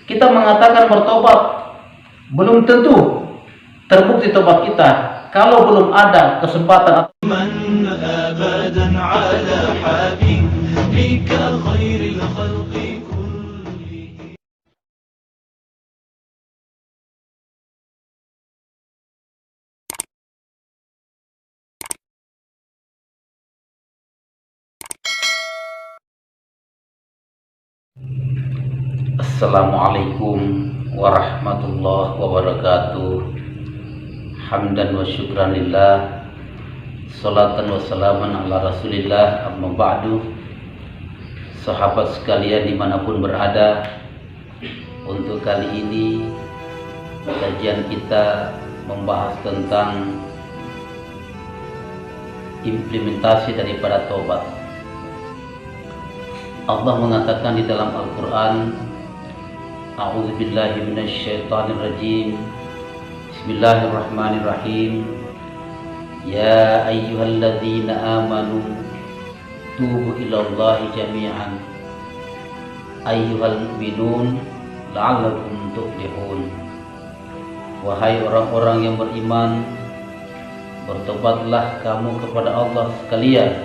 kita mengatakan bertobat, belum tentu terbukti tobat kita kalau belum ada kesempatan. Assalamualaikum warahmatullahi wabarakatuh. Hamdan wa syukran lillah, salatan wa salaman ala rasulillah, amma ba'du. Sahabat sekalian dimanapun berada, untuk kali ini kajian kita membahas tentang implementasi daripada taubat. Allah mengatakan di dalam Al-Quran, A'udzubillahi minasyaitonirrajim. Bismillahirrahmanirrahim. Ya ayyuhalladzina amanu tubu ilallahi jami'an ayyuhal mu'minun la'allakum tuflihun. Wahai orang-orang yang beriman, bertobatlah kamu kepada Allah sekalian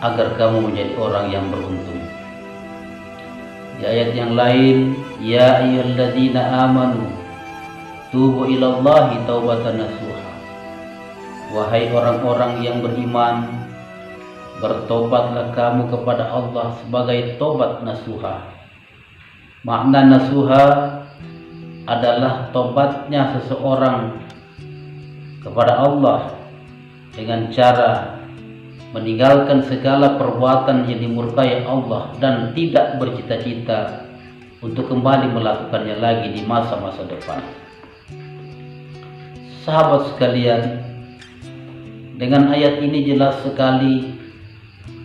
agar kamu menjadi orang yang beruntung. Di ayat yang lain, ya ayyuhalladzina amanu tubu ilallahi taubatan nasuha. Wahai orang-orang yang beriman, bertobatlah kamu kepada Allah sebagai tobat nasuha. Makna nasuha adalah tobatnya seseorang kepada Allah dengan cara meninggalkan segala perbuatan yang dimurkai Allah dan tidak bercita-cita untuk kembali melakukannya lagi di masa-masa depan. Sahabat sekalian, dengan ayat ini jelas sekali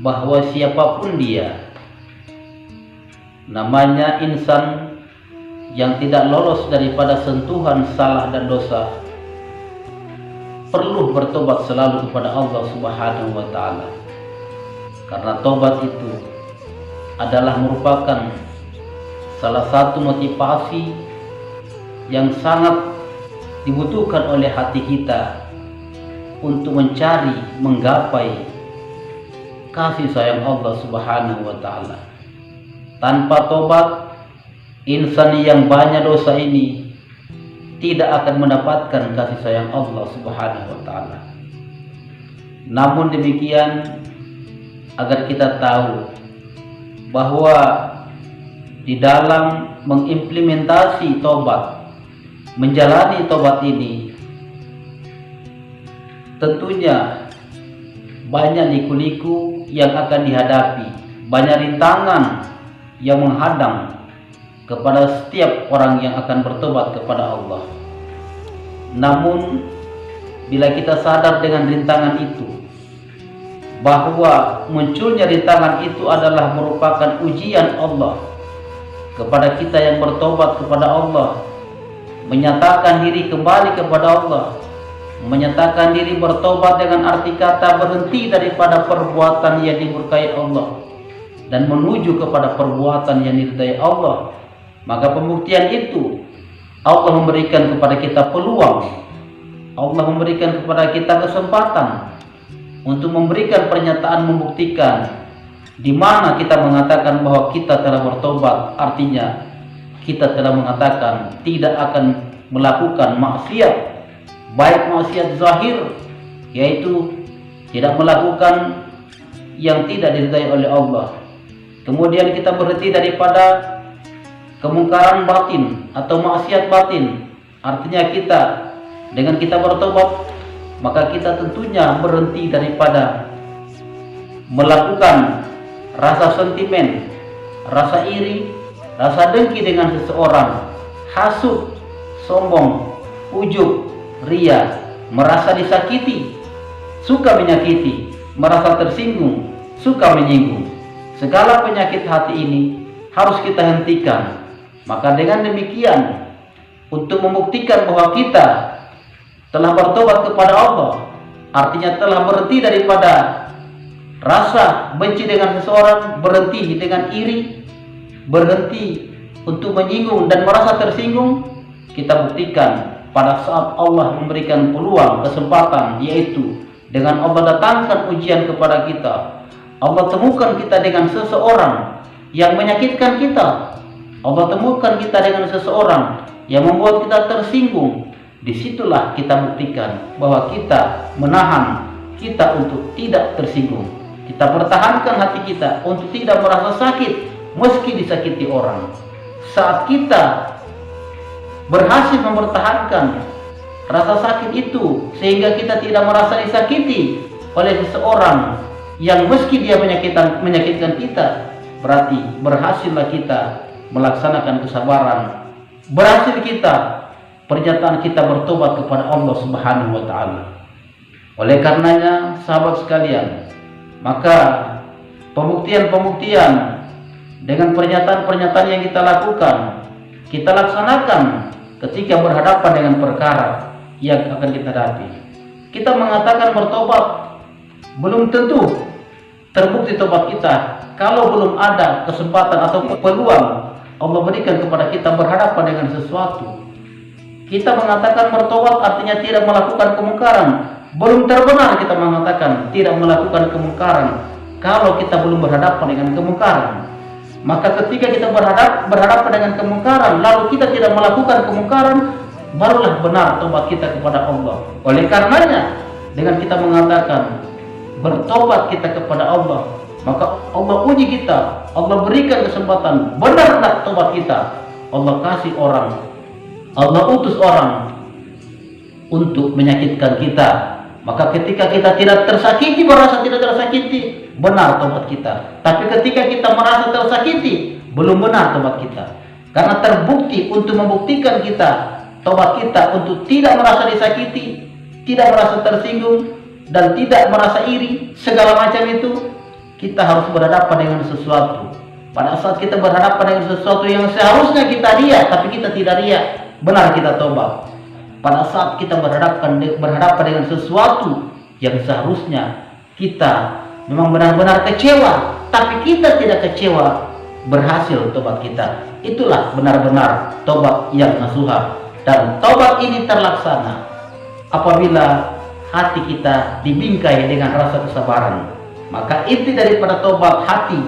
bahwa siapapun dia, namanya insan yang tidak lolos daripada sentuhan salah dan dosa, perlu bertobat selalu kepada Allah Subhanahu wa Ta'ala, karena tobat itu adalah merupakan salah satu motivasi yang sangat dibutuhkan oleh hati kita untuk mencari, menggapai kasih sayang Allah Subhanahu wa Ta'ala. Tanpa tobat, insan yang banyak dosa ini tidak akan mendapatkan kasih sayang Allah Subhanahu wa Ta'ala. Namun demikian, agar kita tahu bahwa di dalam mengimplementasi tobat, menjalani tobat ini, tentunya banyak liku-liku yang akan dihadapi, banyak rintangan yang menghadang kepada setiap orang yang akan bertobat kepada Allah. Namun bila kita sadar dengan rintangan itu, bahwa munculnya rintangan itu adalah merupakan ujian Allah kepada kita yang bertobat kepada Allah, menyatakan diri kembali kepada Allah, menyatakan diri bertobat dengan arti kata berhenti daripada perbuatan yang dimurkai Allah dan menuju kepada perbuatan yang diridai Allah, maka pembuktian itu Allah memberikan kepada kita peluang, Allah memberikan kepada kita kesempatan untuk memberikan pernyataan membuktikan di mana kita mengatakan bahwa kita telah bertobat. Artinya kita telah mengatakan tidak akan melakukan maksiat, baik maksiat zahir, yaitu tidak melakukan yang tidak diridai oleh Allah. Kemudian kita berhenti daripada kemungkaran batin atau maksiat batin. Artinya kita dengan kita bertobat, maka kita tentunya berhenti daripada melakukan rasa sentimen, rasa iri, rasa dengki dengan seseorang, hasud, sombong, ujub, ria, merasa disakiti, suka menyakiti, merasa tersinggung, suka menyinggung. Segala penyakit hati ini harus kita hentikan. Maka dengan demikian, untuk membuktikan bahwa kita telah bertobat kepada Allah, artinya telah berhenti daripada rasa benci dengan seseorang, berhenti dengan iri, berhenti untuk menyinggung dan merasa tersinggung, kita buktikan pada saat Allah memberikan peluang, kesempatan, yaitu dengan Allah datangkan ujian kepada kita. Allah temukan kita dengan seseorang yang menyakitkan kita. Allah temukan kita dengan seseorang yang membuat kita tersinggung. Disitulah kita buktikan bahwa kita menahan kita untuk tidak tersinggung. Kita pertahankan hati kita untuk tidak merasa sakit meski disakiti orang. Saat kita berhasil mempertahankan rasa sakit itu sehingga kita tidak merasa disakiti oleh seseorang yang meski dia menyakitkan kita, berarti berhasillah kita melaksanakan kesabaran. Berhasil kita, pernyataan kita bertobat kepada Allah Subhanahu wa taala. Oleh karenanya, sahabat sekalian, maka pembuktian-pembuktian dengan pernyataan-pernyataan yang kita lakukan, kita laksanakan ketika berhadapan dengan perkara yang akan kita hadapi. Kita mengatakan bertobat, belum tentu terbukti tobat kita kalau belum ada kesempatan atau peluang Allah berikan kepada kita berhadapan dengan sesuatu. Kita mengatakan bertobat artinya tidak melakukan kemungkaran. Belum terbenar kita mengatakan tidak melakukan kemungkaran kalau kita belum berhadapan dengan kemungkaran. Maka ketika kita berhadapan dengan kemungkaran lalu kita tidak melakukan kemungkaran, barulah benar tobat kita kepada Allah. Oleh karenanya, dengan kita mengatakan bertobat kita kepada Allah, maka Allah uji kita, Allah berikan kesempatan, benar tak tobat kita. Allah kasih orang, Allah utus orang untuk menyakitkan kita. Maka ketika kita tidak tersakiti, merasa tidak tersakiti, benar tobat kita. Tapi ketika kita merasa tersakiti, belum benar tobat kita. Karena terbukti untuk membuktikan kita, tobat kita untuk tidak merasa disakiti, tidak merasa tersinggung, dan tidak merasa iri, segala macam itu, kita harus berhadapan dengan sesuatu. Pada saat kita berhadapan dengan sesuatu yang seharusnya kita riak, tapi kita tidak riak, benar kita tobat. Pada saat kita berhadapan dengan sesuatu yang seharusnya kita memang benar-benar kecewa, tapi kita tidak kecewa, berhasil tobat kita. Itulah benar-benar tobat yang nasuha. Dan tobat ini terlaksana apabila hati kita dibingkai dengan rasa kesabaran. Maka inti daripada tobat hati,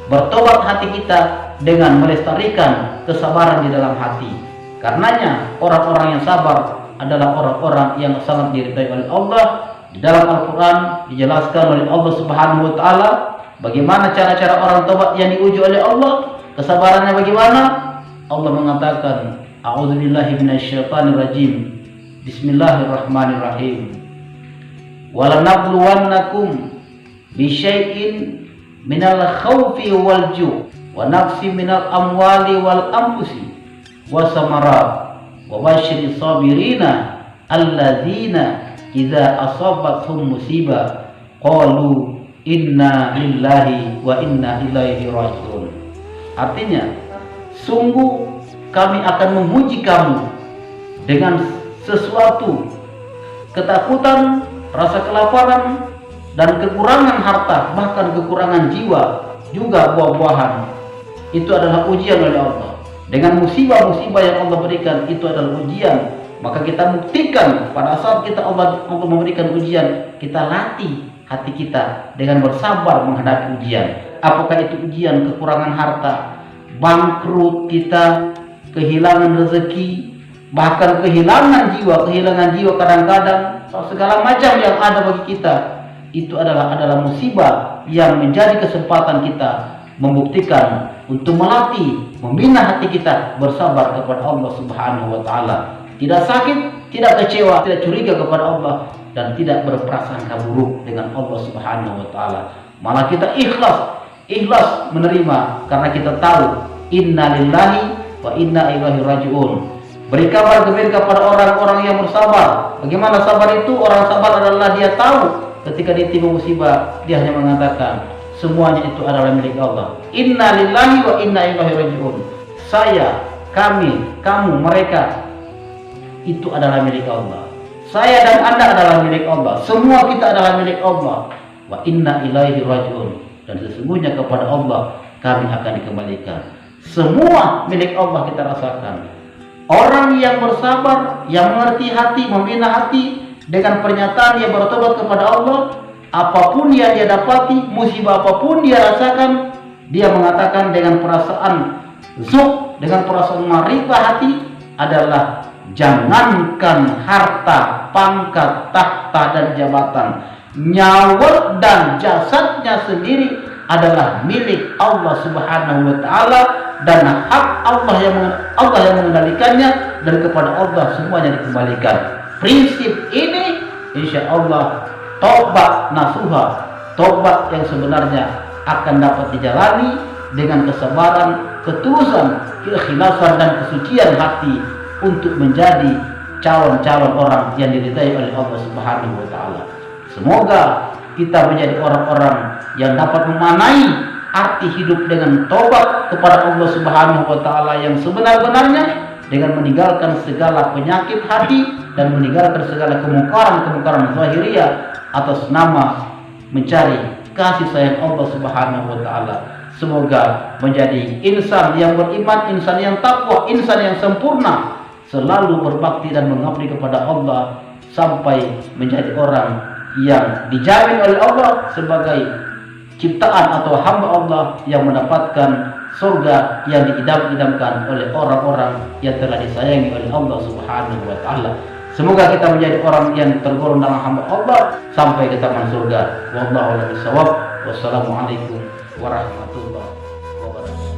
bertobat hati kita dengan melestarikan kesabaran di dalam hati. Karenanya orang-orang yang sabar adalah orang-orang yang sangat diridhai oleh Allah. Di dalam Al-Quran dijelaskan oleh Allah Subhanahu wa taala bagaimana cara-cara orang tobat yang diuji oleh Allah, kesabarannya bagaimana. Allah mengatakan, a'udzubillahi minasyaitonirrajim, bismillahirrahmanirrahim, walanabluwannakum bisyai'in minal khawfi wal ju' wa naqsi minal amwali wal anfusi wa samarat wa basyiris sabirina alladzina idza asabathum musibah qalu inna lillahi wa inna ilaihi raji'un. Artinya, sungguh kami akan memuji kamu dengan sesuatu ketakutan, rasa kelaparan, dan kekurangan harta, bahkan kekurangan jiwa, juga buah-buahan. Itu adalah ujian oleh Allah. Dengan musibah-musibah yang Allah berikan, itu adalah ujian. Maka kita buktikan pada saat kita Allah memberikan ujian, kita latih hati kita dengan bersabar menghadapi ujian. Apakah itu ujian kekurangan harta, bangkrut kita, kehilangan rezeki, bahkan kehilangan jiwa kadang-kadang, segala macam yang ada bagi kita, itu adalah musibah yang menjadi kesempatan kita membuktikan untuk melatih, membina hati kita bersabar kepada Allah Subhanahu wa taala. Tidak sakit, tidak kecewa, tidak curiga kepada Allah, dan tidak berprasangka buruk dengan Allah Subhanahu wa taala. Malah kita ikhlas menerima karena kita tahu inna lillahi wa inna ilaihi raji'un. Beri kabar gembira kepada orang-orang yang bersabar. Bagaimana sabar itu? Orang sabar adalah dia tahu ketika ditimpa musibah, dia hanya mengatakan semuanya itu adalah milik Allah. Inna lillahi wa inna ilaihi raji'un. Saya, kami, kamu, mereka itu adalah milik Allah. Saya dan Anda adalah milik Allah. Semua kita adalah milik Allah. Wa inna ilaihi raji'un. Dan sesungguhnya kepada Allah kami akan dikembalikan. Semua milik Allah kita rasakan. Orang yang bersabar, yang mengerti hati, membina hati dengan pernyataan dia bertobat kepada Allah, apapun yang dia dapati, musibah apapun dia rasakan, dia mengatakan dengan perasaan zuhd, dengan perasaan marifah hati adalah jangankan harta, pangkat, takhta dan jabatan, nyawa dan jasadnya sendiri adalah milik Allah Subhanahu wa taala, dan hak Allah yang mengendalikannya, dan kepada Allah semuanya dikembalikan. Prinsip ini insya Allah tobat nasuha, tobat yang sebenarnya akan dapat dijalani dengan kesabaran, ketulusan, keikhlasan dan kesucian hati untuk menjadi calon-calon orang yang diridai oleh Allah Subhanahu wa taala. Semoga kita menjadi orang-orang yang dapat memanai arti hidup dengan tobat kepada Allah Subhanahu wa taala yang sebenar-benarnya, dengan meninggalkan segala penyakit hati dan meninggalkan segala kemungkaran-kemungkaran zahiriyah atas nama mencari kasih sayang Allah Subhanahu wa taala. Semoga menjadi insan yang beriman, insan yang takwa, insan yang sempurna, selalu berbakti dan mengabdi kepada Allah sampai menjadi orang yang dijamin oleh Allah sebagai ciptaan atau hamba Allah yang mendapatkan surga yang diidam-idamkan oleh orang-orang yang telah disayangi oleh Allah Subhanahu wa taala. Semoga kita menjadi orang yang tergolong dalam hamba Allah sampai ke taman surga. Wallahu a'lam bishawab. Wassalamualaikum warahmatullahi wabarakatuh.